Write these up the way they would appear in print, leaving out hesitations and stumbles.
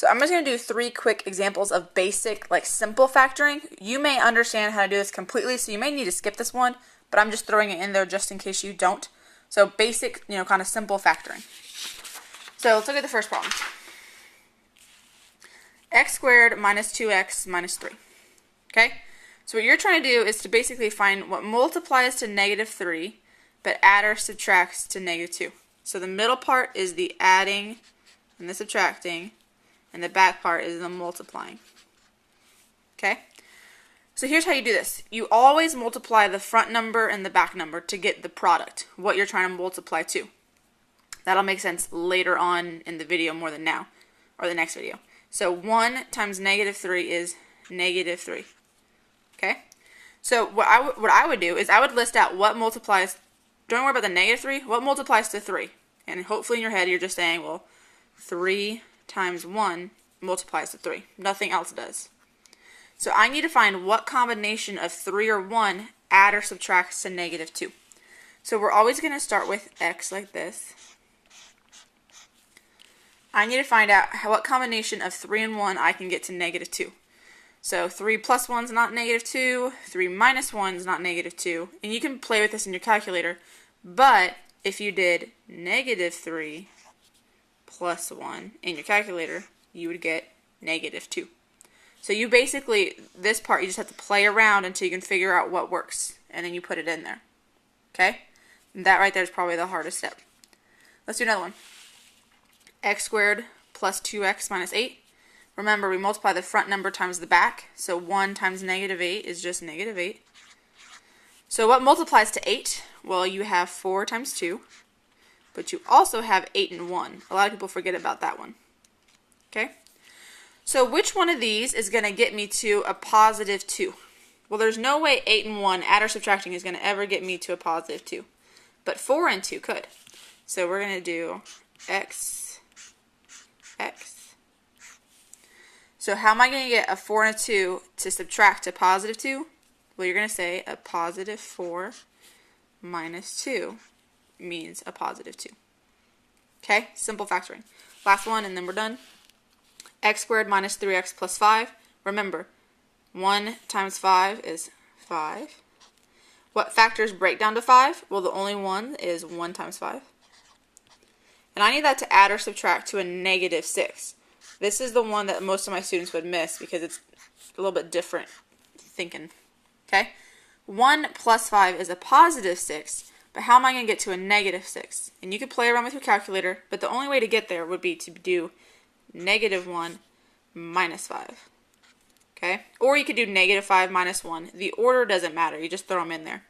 So I'm just going to do 3 quick examples of basic, like simple factoring. You may understand how to do this completely, so you may need to skip this one, but I'm just throwing it in there just in case you don't. So basic, kind of simple factoring. So let's look at the first problem. X squared minus 2x minus 3. Okay? So what you're trying to do is to basically find what multiplies to negative 3, but add or subtracts to negative 2. So the middle part is the adding and the subtracting, and the back part is the multiplying. Okay? So here's how you do this. You always multiply the front number and the back number to get the product, what you're trying to multiply to. That'll make sense later on in the video more than now, or the next video. So 1 times negative 3 is negative 3. Okay? So what I would do is I would list out what multiplies, don't worry about the negative 3, what multiplies to 3. And hopefully in your head you're just saying, well, 3 times 1 multiplies to 3. Nothing else does. So I need to find what combination of 3 or 1 add or subtracts to negative 2. So we're always going to start with x like this. I need to find out what combination of 3 and 1 I can get to negative 2. So 3 plus 1 is not negative 2, 3 minus 1 is not negative 2, and you can play with this in your calculator, but if you did negative 3 plus 1 in your calculator, you would get negative 2. So you basically, this part, you just have to play around until you can figure out what works, and then you put it in there. Okay? And that right there is probably the hardest step. Let's do another one. X squared plus 2x minus 8. Remember, we multiply the front number times the back, so 1 times negative 8 is just negative 8. So what multiplies to 8? Well, you have 4 times 2, but you also have 8 and 1. A lot of people forget about that one. Okay? So which one of these is going to get me to a positive 2? Well, there's no way 8 and 1, add or subtracting, is going to ever get me to a positive 2. But 4 and 2 could. So we're going to do x. So how am I going to get a 4 and a 2 to subtract to positive 2? Well, you're going to say a positive 4 minus 2 means a positive 2. Okay? Simple factoring. Last one, and then we're done. X squared minus 3x plus 5. Remember, 1 times 5 is 5. What factors break down to 5? Well, the only one is 1 times 5. And I need that to add or subtract to a negative 6. This is the one that most of my students would miss because it's a little bit different thinking. Okay? 1 plus 5 is a positive 6, but how am I going to get to a negative 6? And you could play around with your calculator, but the only way to get there would be to do negative 1 minus 5. Okay? Or you could do negative 5 minus 1. The order doesn't matter. You just throw them in there.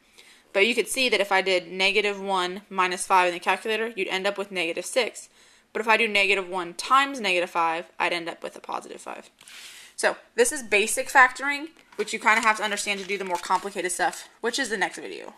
But you could see that if I did negative 1 minus 5 in the calculator, you'd end up with negative 6. But if I do negative 1 times negative 5, I'd end up with a positive 5. So this is basic factoring, which you kind of have to understand to do the more complicated stuff, which is the next video.